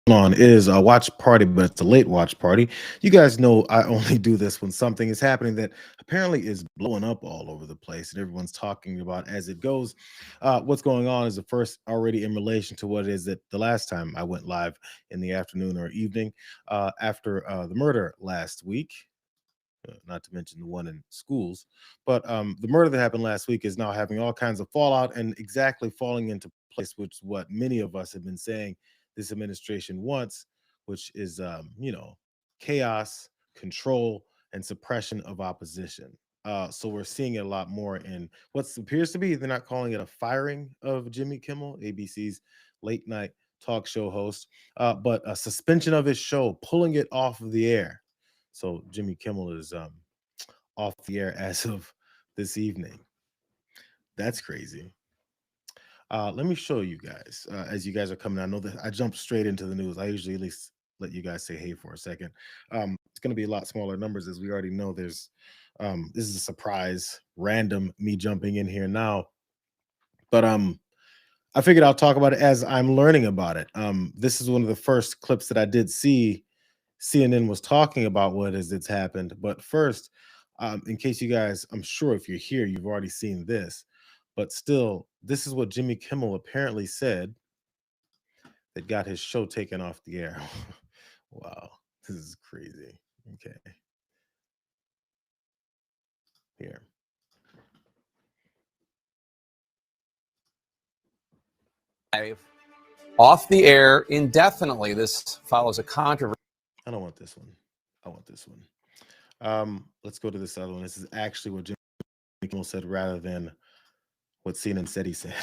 On is a watch party, but it's a late watch party. You guys know I only do this when something is happening that apparently is blowing up all over the place and everyone's talking about as it goes. What's going on is the first already in relation to what is it the last time I went live in the afternoon or evening after the murder last week. Not to mention the one in schools, but the murder that happened last week is now having all kinds of fallout and exactly falling into place, which what many of us have been saying this administration wants, which is chaos, control, and suppression of opposition. So we're seeing it a lot more in what appears to be, they're not calling it a firing of Jimmy Kimmel, ABC's late night talk show host, but a suspension of his show, pulling it off of the air. So Jimmy Kimmel is off the air as of this evening. That's crazy. Let me show you guys as you guys are coming. I know that I jumped straight into the news. I usually at least let you guys say hey for a second. It's going to be a lot smaller numbers, as we already know. This is a surprise, random me jumping in here now, but I figured I'll talk about it as I'm learning about it. This is one of the first clips that I did see. CNN was talking about what is it's happened, but first, in case you guys, I'm sure if you're here, you've already seen this, but still, this is what Jimmy Kimmel apparently said that got his show taken off the air. Wow, this is crazy. Okay, here. Off the air indefinitely. This follows a controversy. I don't want this one. I want this one. Let's go to this other one. This is actually what Jimmy Kimmel said rather than what CNN said he said.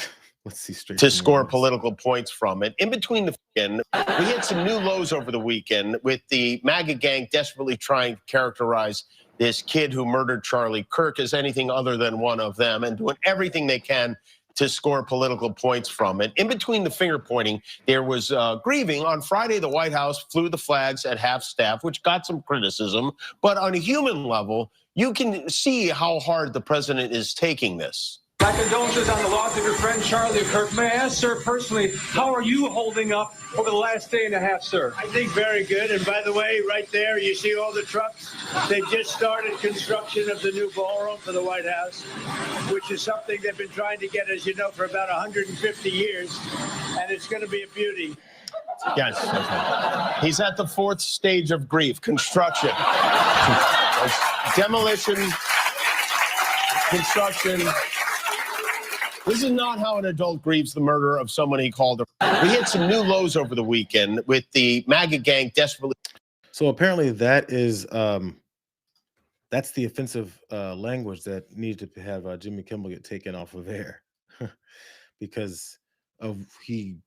Let's see straight to score political points from it. In between the weekend, we hit some new lows over the weekend with the MAGA gang desperately trying to characterize this kid who murdered Charlie Kirk as anything other than one of them and doing everything they can to score political points from it. In between the finger pointing, there was grieving. On Friday, the White House flew the flags at half staff, which got some criticism. But on a human level, you can see how hard the president is taking this. My condolences on the loss of your friend Charlie Kirk. May I ask, sir, personally, how are you holding up over the last day and a half, sir? I think very good. And by the way, right there, you see all the trucks? They just started construction of the new ballroom for the White House, which is something they've been trying to get, as you know, for about 150 years. And it's going to be a beauty. Yes. He's at the fourth stage of grief, construction. Demolition, construction. This is not how an adult grieves the murder of someone he called a. We hit some new lows over the weekend with the MAGA gang desperately. So apparently that is that's the offensive language that needed to have Jimmy Kimmel get taken off of air because of he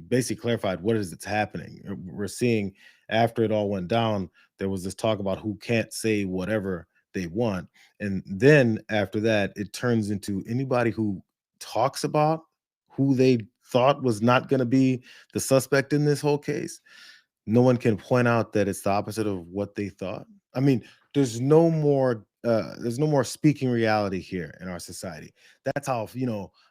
basically clarified what is it's happening. We're seeing after it all went down, there was this talk about who can't say whatever they want, and then after that it turns into anybody who talks about who they thought was not going to be the suspect in this whole case, no one can point out that it's the opposite of what they thought. I mean, there's no more speaking reality here in our society. That's how,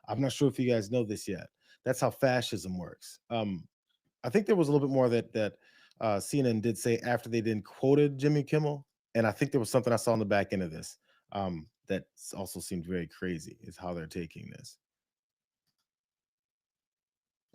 I'm not sure if you guys know this yet, that's how fascism works. I think there was a little bit more that CNN did say after they then quoted Jimmy Kimmel. And I think there was something I saw on the back end of this that also seemed very crazy, is how they're taking this.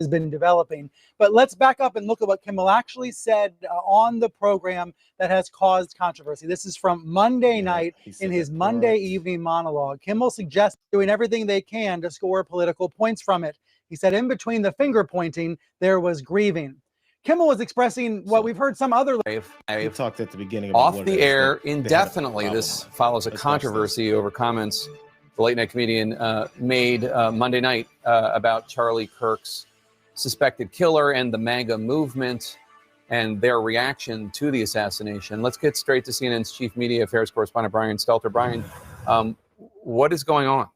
Has been developing. But let's back up and look at what Kimmel actually said on the program that has caused controversy. This is from Monday night in his Monday evening monologue. Kimmel suggests doing everything they can to score political points from it. He said in between the finger pointing, there was grieving. Kimmel was expressing what we've heard some other. We talked at the beginning about off the air indefinitely. This follows a controversy over comments the late night comedian made Monday night about Charlie Kirk's suspected killer and the MAGA movement and their reaction to the assassination. Let's get straight to CNN's chief media affairs correspondent, Brian Stelter. Brian, what is going on?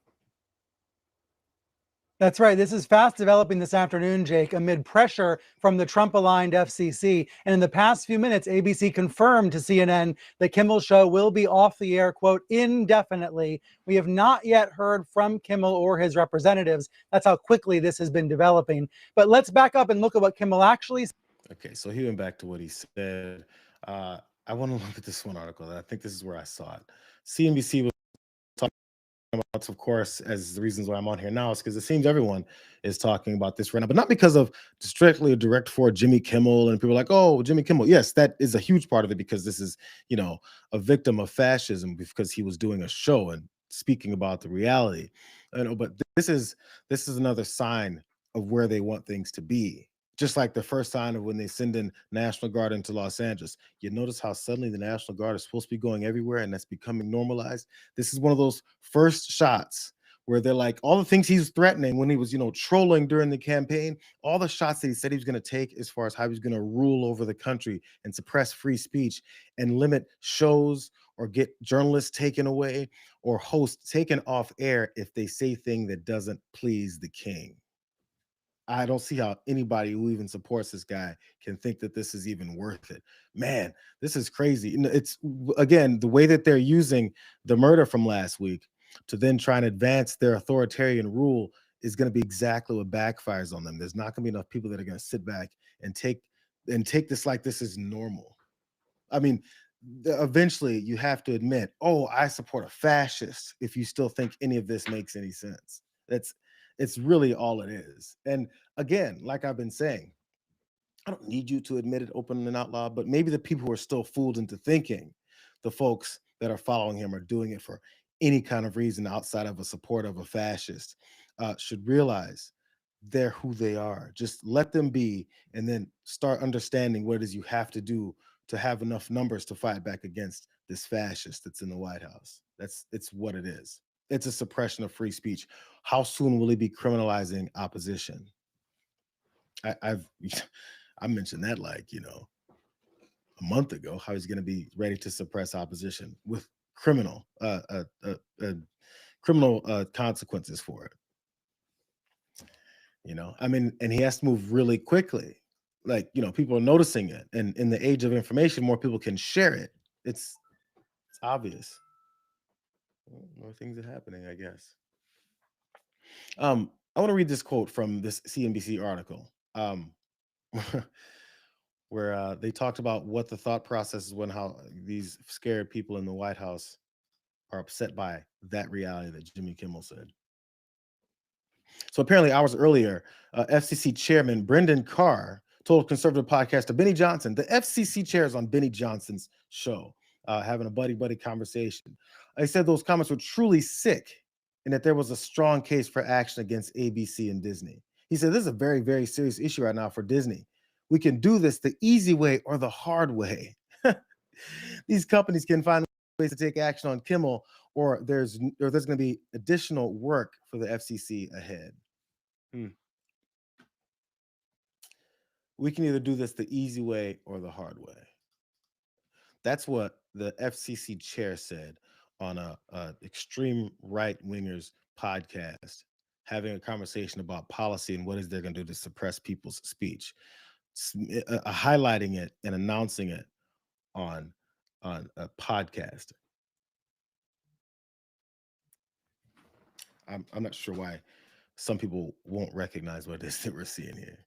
That's right. This is fast developing this afternoon, Jake, amid pressure from the Trump-aligned FCC. And in the past few minutes, ABC confirmed to CNN that Kimmel's show will be off the air, quote, indefinitely. We have not yet heard from Kimmel or his representatives. That's how quickly this has been developing. But let's back up and look at what Kimmel actually said. Okay, so he went back to what he said. I want to look at this one article. I think this is where I saw it. CNBC was talking about, of course, as the reasons why I'm on here now is because it seems everyone is talking about this right now, but not because of strictly a direct for Jimmy Kimmel and people are like, oh, Jimmy Kimmel. Yes, that is a huge part of it because this is, a victim of fascism because he was doing a show and speaking about the reality. But this is another sign of where they want things to be. Just like the first sign of when they send in National Guard into Los Angeles. You notice how suddenly the National Guard is supposed to be going everywhere and that's becoming normalized. This is one of those first shots where they're like all the things he's threatening when he was, trolling during the campaign, all the shots that he said he was going to take as far as how he was going to rule over the country and suppress free speech and limit shows or get journalists taken away or hosts taken off air if they say thing that doesn't please the king. I don't see how anybody who even supports this guy can think that this is even worth it. Man, this is crazy. It's again the way that they're using the murder from last week to then try and advance their authoritarian rule is going to be exactly what backfires on them. There's not going to be enough people that are going to sit back and take this like this is normal. I mean, eventually you have to admit, oh, I support a fascist if you still think any of this makes any sense. It's really all it is. And again, like I've been saying, I don't need you to admit it open and out loud, but maybe the people who are still fooled into thinking the folks that are following him are doing it for any kind of reason outside of a support of a fascist should realize they're who they are. Just let them be and then start understanding what it is you have to do to have enough numbers to fight back against this fascist that's in the White House. It's what it is. It's a suppression of free speech. How soon will he be criminalizing opposition? I've I mentioned that a month ago, how he's going to be ready to suppress opposition with criminal consequences for it. I mean, and he has to move really quickly. Like, people are noticing it, and in the age of information, more people can share it. It's obvious. Well, more things are happening, I guess. I want to read this quote from this CNBC article. Where they talked about what the thought process is when how these scared people in the White House are upset by that reality that Jimmy Kimmel said. So apparently, hours earlier, FCC Chairman Brendan Carr told conservative podcaster Benny Johnson, the FCC chair is on Benny Johnson's show, having a buddy conversation. He said those comments were truly sick and that there was a strong case for action against ABC and Disney. He said this is a very, very serious issue right now for Disney. We can do this the easy way or the hard way. These companies can find ways to take action on Kimmel, or there's going to be additional work for the FCC ahead. We can either do this the easy way or the hard way. That's what the FCC chair said on a extreme right wingers podcast, having a conversation about policy and what is they're going to do to suppress people's speech. Highlighting it and announcing it on a podcast. I'm not sure why some people won't recognize what it is that we're seeing here.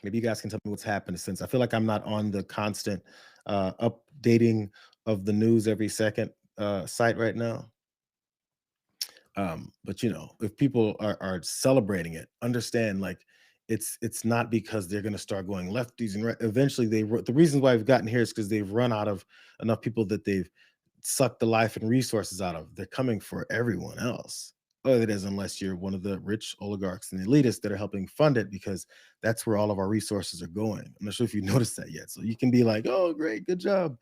Maybe you guys can tell me what's happened since I feel like I'm not on the constant updating of the news every second site right now. But if people are celebrating it, understand like it's not because they're going to start going lefties and right. Eventually the reasons why we've gotten here is because they've run out of enough people that they've sucked the life and resources out of. They're coming for everyone else. It is, unless you're one of the rich oligarchs and elitists that are helping fund it, because that's where all of our resources are going. I'm not sure if you noticed that yet. So you can be like, oh, great, good job.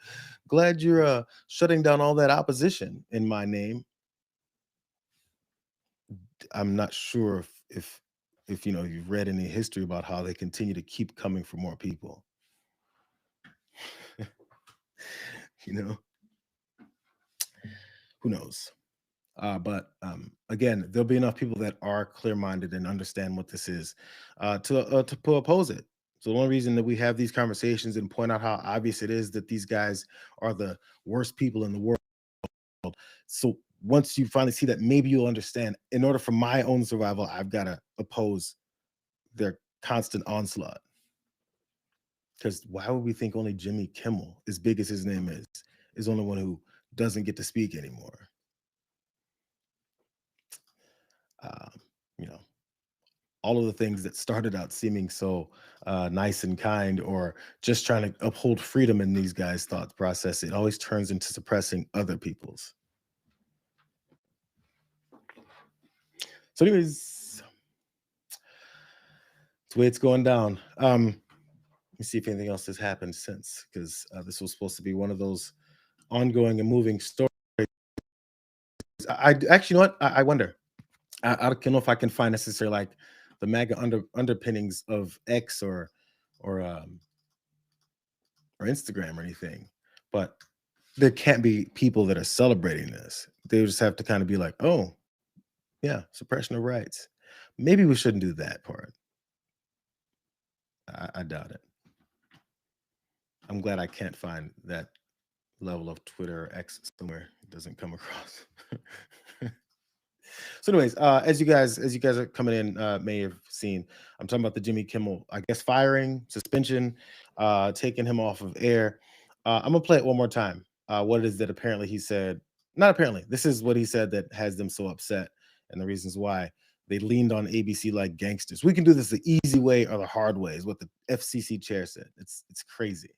Glad you're shutting down all that opposition in my name. I'm not sure if you've read any history about how they continue to keep coming for more people. Who knows? But again, there'll be enough people that are clear-minded and understand what this is to oppose it. So the only reason that we have these conversations and point out how obvious it is that these guys are the worst people in the world. So once you finally see that, maybe you'll understand. In order for my own survival, I've got to oppose their constant onslaught. Because why would we think only Jimmy Kimmel, as big as his name is the only one who doesn't get to speak anymore? Um, you know, all of the things that started out seeming so nice and kind, or just trying to uphold freedom in these guys' thought process, it always turns into suppressing other people's. So, anyways, it's the way it's going down. Let me see if anything else has happened since, because this was supposed to be one of those ongoing and moving stories. I actually, you know what? I wonder. I don't know if I can find necessarily like the MAGA underpinnings of X or or Instagram or anything, but there can't be people that are celebrating this. They just have to kind of be like, oh, yeah, suppression of rights. Maybe we shouldn't do that part. I doubt it. I'm glad I can't find that level of Twitter or X somewhere. It doesn't come across. So, anyways, as you guys are coming in, may have seen, I'm talking about the Jimmy Kimmel, I guess, firing, suspension, taking him off of air. I'm gonna play it one more time. What it is that apparently he said, not apparently, this is what he said that has them so upset, and the reasons why they leaned on ABC like gangsters. We can do this the easy way or the hard way, is what the FCC chair said. It's crazy.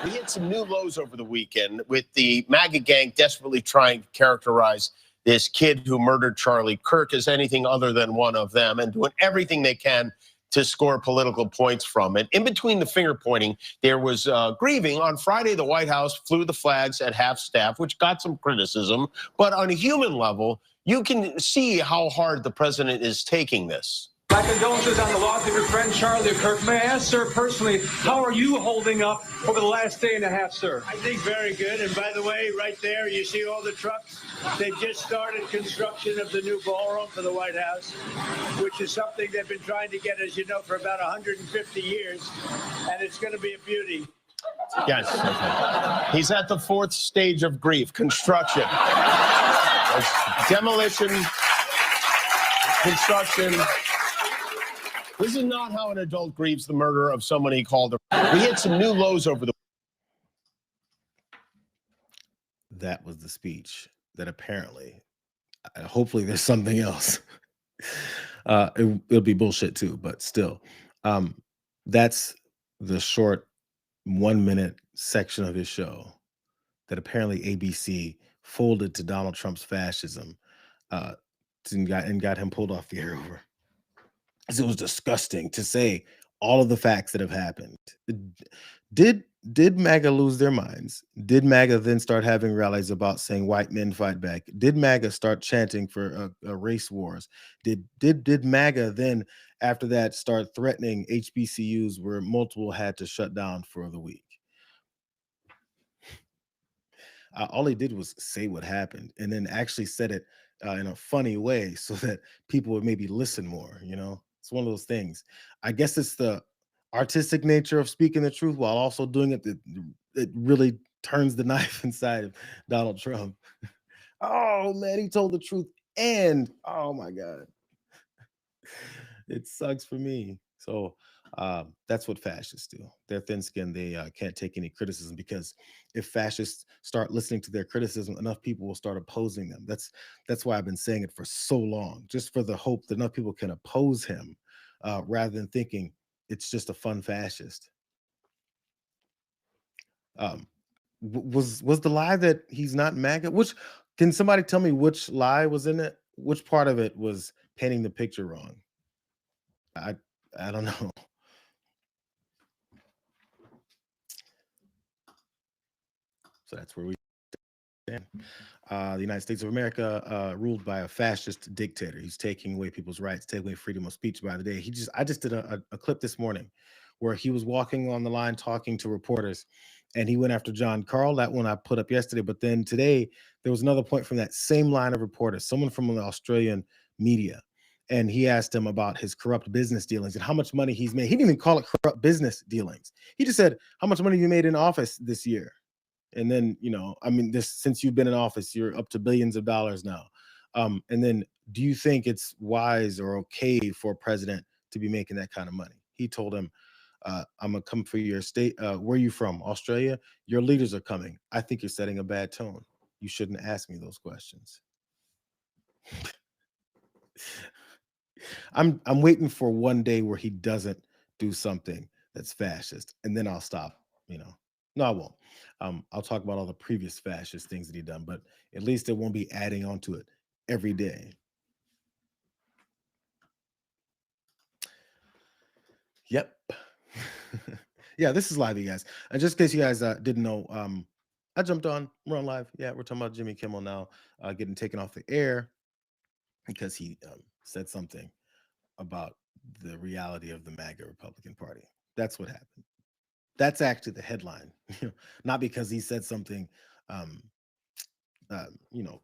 We hit some new lows over the weekend with the MAGA gang desperately trying to characterize this kid who murdered Charlie Kirk as anything other than one of them, and doing everything they can to score political points from it. In between the finger pointing, there was grieving. On Friday, the White House flew the flags at half staff, which got some criticism. But on a human level, you can see how hard the president is taking this. My condolences on the loss of your friend Charlie Kirk. May I ask, sir, personally, how are you holding up over the last day and a half, sir? I think very good. And by the way, right there, you see all the trucks? They've just started construction of the new ballroom for the White House, which is something they've been trying to get, as you know, for about 150 years. And it's going to be a beauty. Yes. He's at the fourth stage of grief, construction. Demolition, construction. This is not how an adult grieves the murder of someone he called. We hit some new lows over the. That was the speech that apparently, hopefully there's something else. It'll be bullshit too, but still, that's the short 1 minute section of his show that apparently ABC folded to Donald Trump's fascism, and got him pulled off the air over. It was disgusting to say all of the facts that have happened. Did MAGA lose their minds? Did MAGA then start having rallies about saying white men fight back? Did MAGA start chanting for race wars? Did MAGA then after that start threatening HBCUs where multiple had to shut down for the week? All he did was say what happened and then actually said it in a funny way so that people would maybe listen more. It's one of those things. I guess it's the artistic nature of speaking the truth while also doing it that it really turns the knife inside of Donald Trump. Oh man, he told the truth, and oh my god, it sucks for me. So that's what fascists do. They're thin-skinned. They can't take any criticism, because if fascists start listening to their criticism, enough people will start opposing them. That's why I've been saying it for so long, just for the hope that enough people can oppose him, rather than thinking it's just a fun fascist. Was the lie that he's not MAGA? Which, can somebody tell me which lie was in it? Which part of it was painting the picture wrong? I don't know. So that's where we stand. The United States of America, ruled by a fascist dictator. He's taking away people's rights, taking away freedom of speech by the day. I just did a clip this morning where he was walking on the line talking to reporters, and he went after John Carl. That one I put up yesterday, but then today there was another point from that same line of reporters, someone from the Australian media, and he asked him about his corrupt business dealings and how much money he's made. He didn't even call it corrupt business dealings. He just said, "How much money have you made in office this year?" And then, I mean, this since you've been in office, you're up to billions of dollars now. And then, do you think it's wise or okay for a president to be making that kind of money? He told him, I'm gonna come for your state. Where are you from? Australia? Your leaders are coming. I think you're setting a bad tone. You shouldn't ask me those questions. I'm waiting for one day where he doesn't do something that's fascist, and then I'll stop. No, I won't. I'll talk about all the previous fascist things that he done, but at least it won't be adding on to it every day. Yep. Yeah, this is live, you guys. And just in case you guys didn't know, I jumped on. We're on live. Yeah, we're talking about Jimmy Kimmel now getting taken off the air because he said something about the reality of the MAGA Republican Party. That's what happened. That's actually the headline, not because he said something,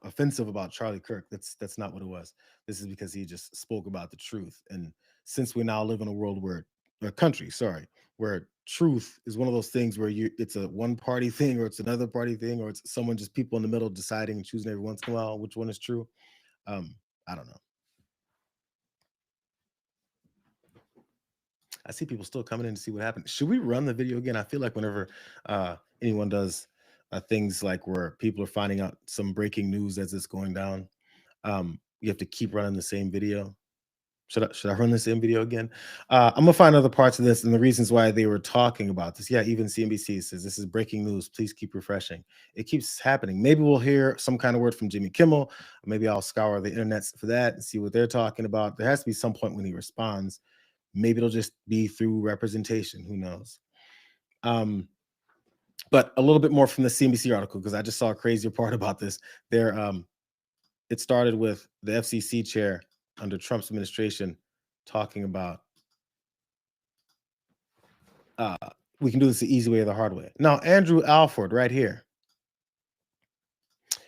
offensive about Charlie Kirk. That's not what it was. This is because he just spoke about the truth. And since we now live in a world where, a country, sorry, where truth is one of those things where it's a one party thing, or it's another party thing, or it's someone just people in the middle deciding and choosing every once in a while which one is true. I don't know. I see people still coming in to see what happened. Should we run the video again? I feel like whenever anyone does things like where people are finding out some breaking news as it's going down, you have to keep running the same video. Should I run the same video again? I'm gonna find other parts of this and the reasons why they were talking about this. Yeah, even CNBC says this is breaking news. Please keep refreshing. It keeps happening. Maybe we'll hear some kind of word from Jimmy Kimmel. Maybe I'll scour the internet for that and see what they're talking about. There has to be some point when he responds. Maybe it'll just be through representation. Who knows? But a little bit more from the CNBC article, because I just saw a crazier part about this. It started with the FCC chair under Trump's administration talking about we can do this the easy way or the hard way. Now, Andrew Alford, right here.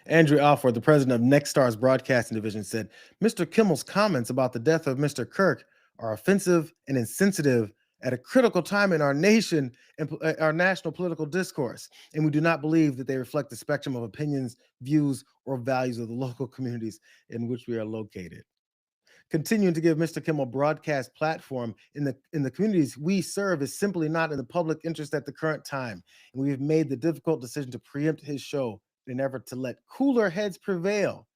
Andrew Alford, the president of Nexstar's broadcasting division, said Mr. Kimmel's comments about the death of Mr. Kirk are offensive and insensitive at a critical time in our nation and our national political discourse, and we do not believe that they reflect the spectrum of opinions, views, or values of the local communities in which we are located. Continuing to give Mr. Kimmel broadcast platform in the communities we serve is simply not in the public interest at the current time, and we have made the difficult decision to preempt his show in an effort to let cooler heads prevail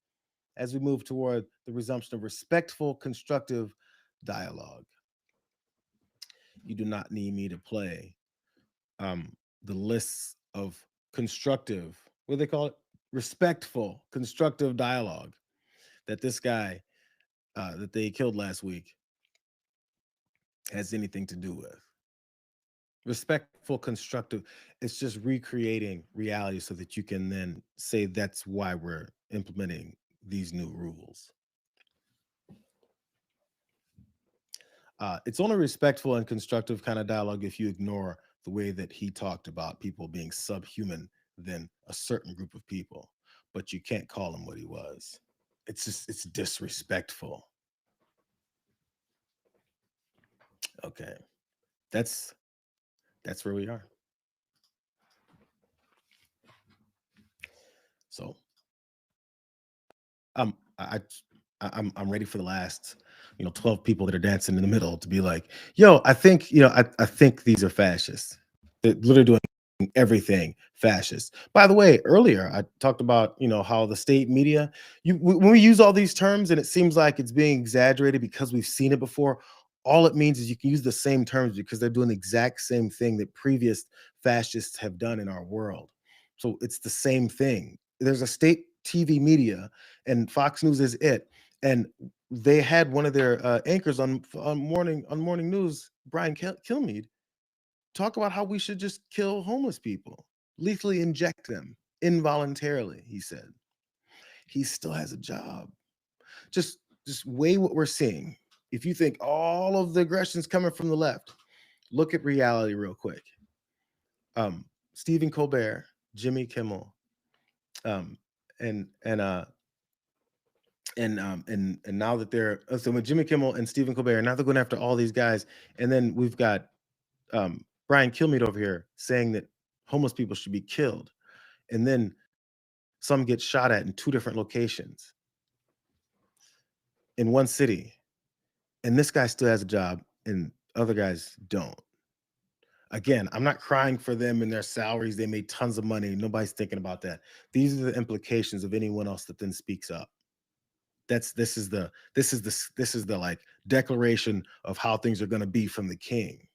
as we move toward the resumption of respectful, constructive dialogue. You do not need me to play the lists of constructive, what do they call it? Respectful, constructive dialogue that this guy that they killed last week has anything to do with. Respectful, constructive, it's just recreating reality so that you can then say that's why we're implementing these new rules. It's only respectful and constructive kind of dialogue if you ignore the way that he talked about people being subhuman than a certain group of people, but you can't call him what he was. It's disrespectful. Okay, that's where we are. So I'm ready for the last 12 people that are dancing in the middle to be like, yo, I think I think these are fascists. They're literally doing everything fascist. By the way, earlier I talked about how the state media, when we use all these terms and it seems like it's being exaggerated because we've seen it before, all it means is you can use the same terms because they're doing the exact same thing that previous fascists have done in our world. So it's the same thing. There's a state TV media and Fox News is it, and they had one of their anchors on morning news, Brian Kilmeade, talk about how we should just kill homeless people, lethally inject them involuntarily. He said he still has a job. Just weigh what we're seeing. If you think all of the aggression's coming from the left, look at reality real quick. Stephen Colbert, Jimmy Kimmel, and now that they're so with Jimmy Kimmel and Stephen Colbert, now they're going after all these guys, and then we've got Brian Kilmeade over here saying that homeless people should be killed, and then some get shot at in 2 different locations in one city, and this guy still has a job and other guys don't. Again, I'm not crying for them and their salaries. They made tons of money. Nobody's thinking about that. These are the implications of anyone else that then speaks up. This is the like declaration of how things are going to be from the king.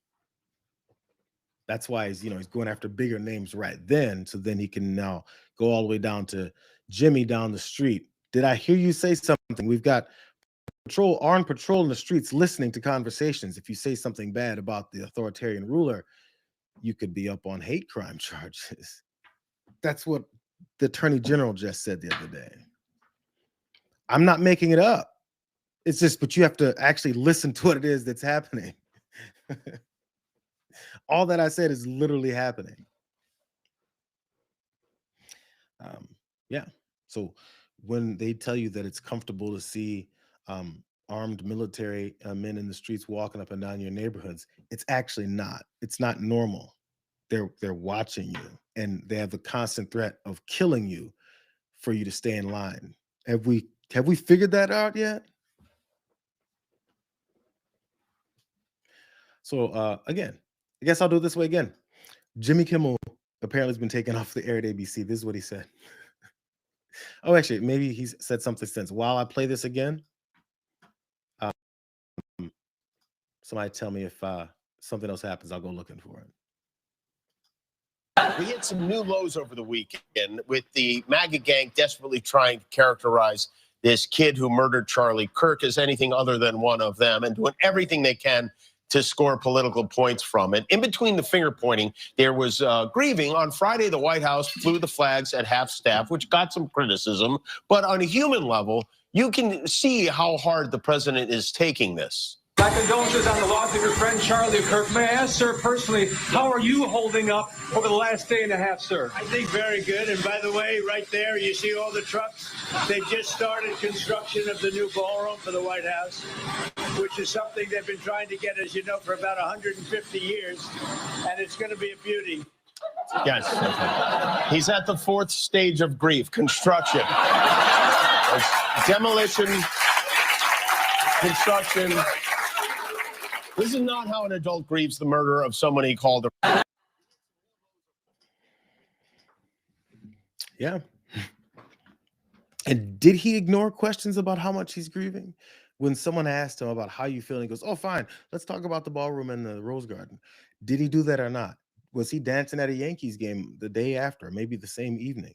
That's why he's going after bigger names right then, so then he can now go all the way down to Jimmy down the street. Did I hear you say something? We've got armed patrol in the streets listening to conversations. If you say something bad about the authoritarian ruler, you could be up on hate crime charges. That's what the attorney general just said the other day. I'm not making it up. It's just, but you have to actually listen to what it is that's happening. All that I said is literally happening. Yeah. So when they tell you that it's comfortable to see armed military men in the streets walking up and down your neighborhoods, it's actually not. It's not normal. They're watching you, and they have the constant threat of killing you for you to stay in line. Have we figured that out yet? So again, I guess I'll do it this way again. Jimmy Kimmel apparently has been taken off the air at ABC. This is what he said. Oh, actually, maybe he's said something since. While I play this again, somebody tell me if something else happens. I'll go looking for it. We hit some new lows over the weekend with the MAGA gang desperately trying to characterize this kid who murdered Charlie Kirk as anything other than one of them, and doing everything they can to score political points from it. In between the finger pointing, there was grieving. On Friday, the White House flew the flags at half staff, which got some criticism. But on a human level, you can see how hard the president is taking this. My condolences on the loss of your friend Charlie Kirk. May I ask, sir, personally, how are you holding up over the last day and a half, sir? I think very good. And by the way, right there, you see all the trucks? They just started construction of the new ballroom for the White House, which is something they've been trying to get, as you know, for about 150 years. And it's going to be a beauty. Yes. He's at the 4th stage of grief, construction. There's demolition, construction. This is not how an adult grieves the murder of someone he called a... Yeah. And did he ignore questions about how much he's grieving? When someone asked him about how you feel, he goes, oh, fine, let's talk about the ballroom and the Rose Garden. Did he do that or not? Was he dancing at a Yankees game the day after, maybe the same evening?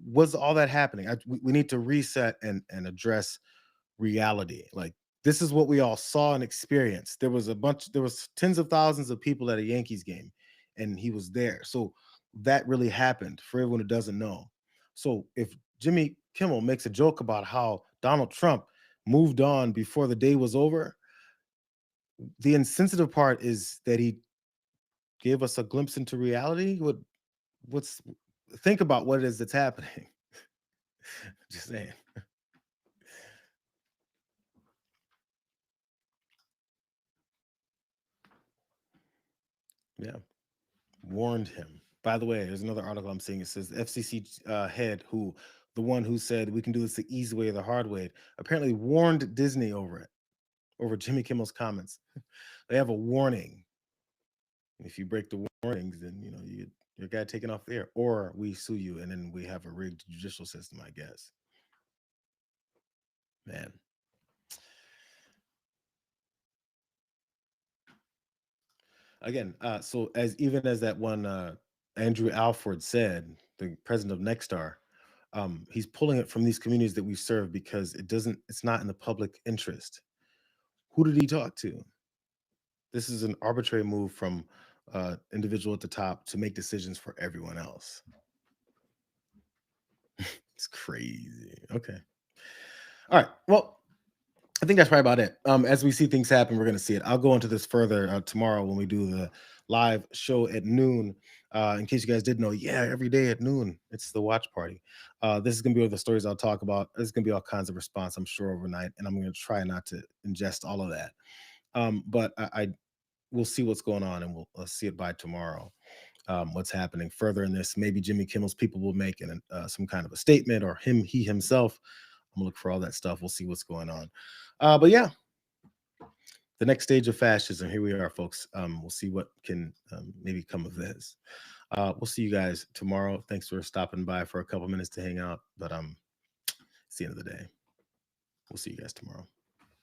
Was all that happening? We need to reset and address reality. Like, this is what we all saw and experienced. There was tens of thousands of people at a Yankees game, and he was there. So that really happened for everyone who doesn't know. So if Jimmy Kimmel makes a joke about how Donald Trump moved on before the day was over, the insensitive part is that he gave us a glimpse into reality. Think about what it is that's happening. Just saying. Yeah, warned him. By the way, there's another article I'm seeing. It says the FCC head, the one who said we can do this the easy way or the hard way, apparently warned Disney over Jimmy Kimmel's comments. They have a warning. If you break the warnings, then you get your guy taken off the air, or we sue you, and then we have a rigged judicial system, I guess. Man. Again, so even as that one Andrew Alford said, the president of Nexstar, he's pulling it from these communities that we serve because it's not in the public interest. Who did he talk to? This is an arbitrary move from individual at the top to make decisions for everyone else. It's crazy. Okay. All right. Well, I think that's probably about it. As we see things happen, we're going to see it. I'll go into this further tomorrow when we do the live show at noon. In case you guys didn't know, yeah, every day at noon, it's the watch party. This is going to be one of the stories I'll talk about. There's going to be all kinds of response, I'm sure, overnight, and I'm going to try not to ingest all of that. But I we'll see what's going on, and we'll see it by tomorrow. What's happening further in this? Maybe Jimmy Kimmel's people will make some kind of a statement, or he himself. I'm gonna look for all that stuff. We'll see what's going on. But yeah, the next stage of fascism. Here we are, folks. We'll see what can maybe come of this. We'll see you guys tomorrow. Thanks for stopping by for a couple minutes to hang out. But it's the end of the day. We'll see you guys tomorrow.